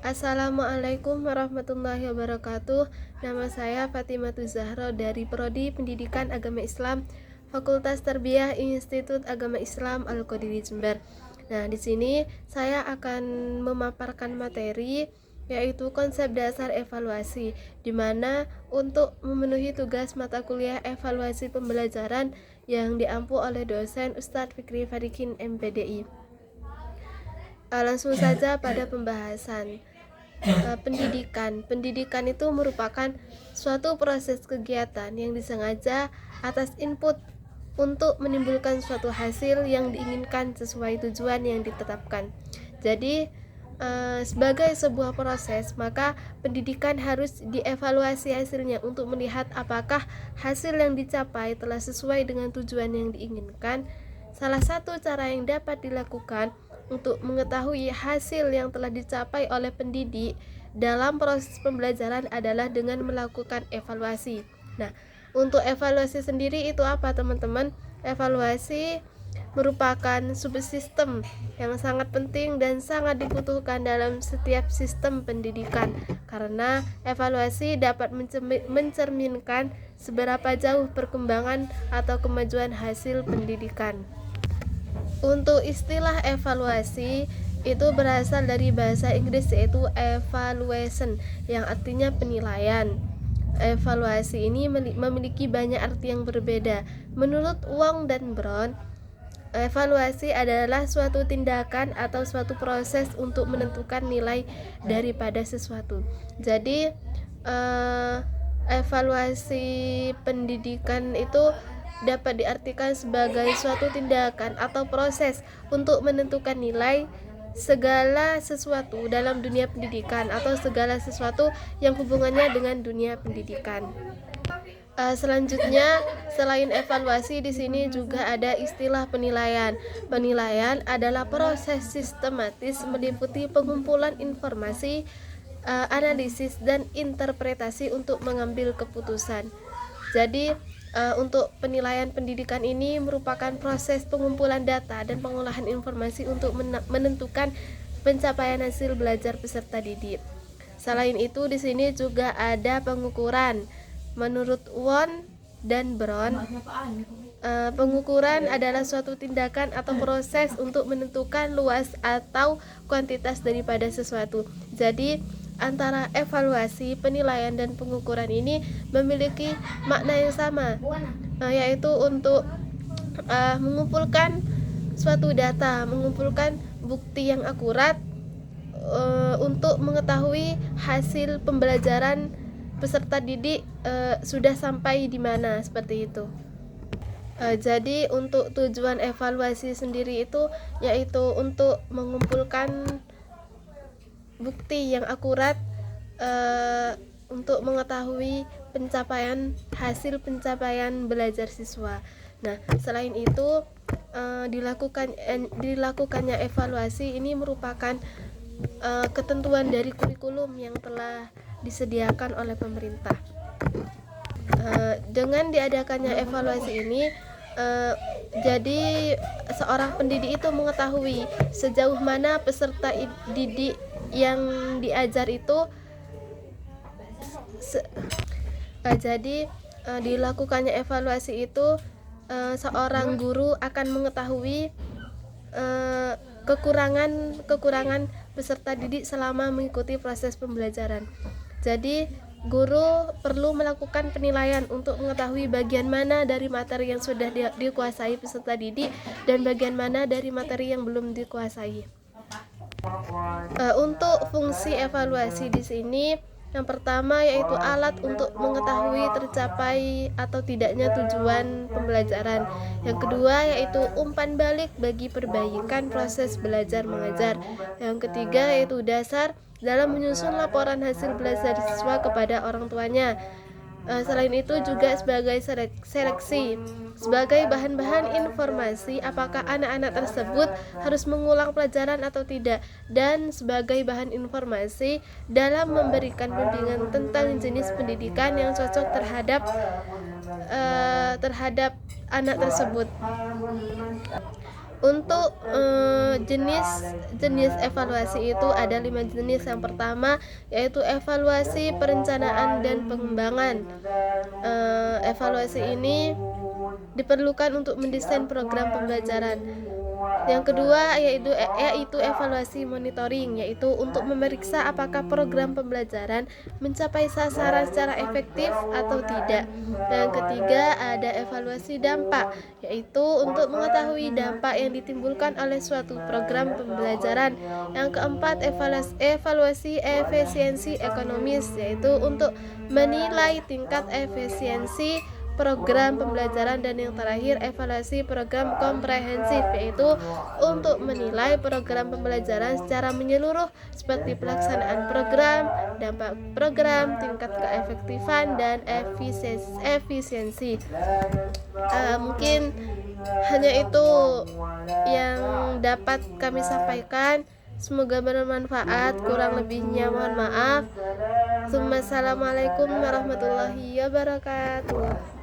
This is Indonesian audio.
Assalamualaikum warahmatullahi wabarakatuh. Nama saya Fatimah Zahra dari Prodi Pendidikan Agama Islam, Fakultas Tarbiyah Institut Agama Islam Al-Qadiri Jember. Nah, di sini saya akan memaparkan materi yaitu konsep dasar evaluasi, di mana untuk memenuhi tugas mata kuliah evaluasi pembelajaran yang diampu oleh dosen Ustadz Fikri Farikin MPDI. Langsung saja pada pembahasan. Pendidikan itu merupakan suatu proses kegiatan yang disengaja atas input untuk menimbulkan suatu hasil yang diinginkan sesuai tujuan yang ditetapkan. Jadi sebagai sebuah proses, maka pendidikan harus dievaluasi hasilnya untuk melihat apakah hasil yang dicapai telah sesuai dengan tujuan yang diinginkan. Salah satu cara yang dapat dilakukan untuk mengetahui hasil yang telah dicapai oleh pendidik dalam proses pembelajaran adalah dengan melakukan evaluasi. Nah, untuk evaluasi sendiri itu apa, teman-teman? Evaluasi merupakan subsistem yang sangat penting dan sangat dibutuhkan dalam setiap sistem pendidikan, karena evaluasi dapat mencerminkan seberapa jauh perkembangan atau kemajuan hasil pendidikan. Untuk istilah evaluasi itu berasal dari bahasa Inggris yaitu evaluation yang artinya penilaian. Evaluasi ini memiliki banyak arti yang berbeda. Menurut Wong dan Brown, evaluasi adalah suatu tindakan atau suatu proses untuk menentukan nilai daripada sesuatu. Jadi evaluasi pendidikan itu dapat diartikan sebagai suatu tindakan atau proses untuk menentukan nilai segala sesuatu dalam dunia pendidikan atau segala sesuatu yang hubungannya dengan dunia pendidikan. Selanjutnya, selain evaluasi, di sini juga ada istilah penilaian. Penilaian adalah proses sistematis meliputi pengumpulan informasi, analisis dan interpretasi untuk mengambil keputusan. Jadi untuk penilaian pendidikan ini merupakan proses pengumpulan data dan pengolahan informasi untuk menentukan pencapaian hasil belajar peserta didik. Selain itu, di sini juga ada pengukuran. Menurut Won dan Brown, pengukuran adalah suatu tindakan atau proses untuk menentukan luas atau kuantitas daripada sesuatu. Jadi antara evaluasi, penilaian, dan pengukuran ini memiliki makna yang sama, yaitu untuk mengumpulkan suatu data, mengumpulkan bukti yang akurat untuk mengetahui hasil pembelajaran peserta didik sudah sampai di mana, seperti itu. Jadi untuk tujuan evaluasi sendiri itu yaitu untuk mengumpulkan bukti yang akurat untuk mengetahui hasil pencapaian belajar siswa. Nah, selain itu dilakukannya evaluasi ini merupakan ketentuan dari kurikulum yang telah disediakan oleh pemerintah. Dengan diadakannya evaluasi ini, jadi seorang pendidik itu mengetahui sejauh mana peserta didik yang diajar itu jadi dilakukannya evaluasi itu seorang guru akan mengetahui kekurangan peserta didik selama mengikuti proses pembelajaran. Jadi guru perlu melakukan penilaian untuk mengetahui bagian mana dari materi yang sudah dikuasai peserta didik dan bagian mana dari materi yang belum dikuasai. Untuk fungsi evaluasi di sini, yang pertama yaitu alat untuk mengetahui tercapai atau tidaknya tujuan pembelajaran. Yang kedua yaitu umpan balik bagi perbaikan proses belajar mengajar. Yang ketiga yaitu dasar dalam menyusun laporan hasil belajar siswa kepada orang tuanya. Selain itu juga sebagai seleksi, sebagai bahan-bahan informasi apakah anak-anak tersebut harus mengulang pelajaran atau tidak, dan sebagai bahan informasi dalam memberikan bimbingan tentang jenis pendidikan yang cocok terhadap anak tersebut. Untuk jenis evaluasi itu ada 5 jenis. Yang pertama yaitu evaluasi perencanaan dan pengembangan. Evaluasi ini diperlukan untuk mendesain program pembelajaran. Yang kedua yaitu evaluasi monitoring, yaitu untuk memeriksa apakah program pembelajaran mencapai sasaran secara efektif atau tidak. Dan yang ketiga ada evaluasi dampak, yaitu untuk mengetahui dampak yang ditimbulkan oleh suatu program pembelajaran. Yang keempat evaluasi efisiensi ekonomis, yaitu untuk menilai tingkat efisiensi program pembelajaran. Dan yang terakhir evaluasi program komprehensif, yaitu untuk menilai program pembelajaran secara menyeluruh seperti pelaksanaan program, dampak program, tingkat keefektifan dan efisiensi. Mungkin hanya itu yang dapat kami sampaikan. Semoga bermanfaat, kurang lebihnya mohon maaf. Assalamualaikum warahmatullahi wabarakatuh.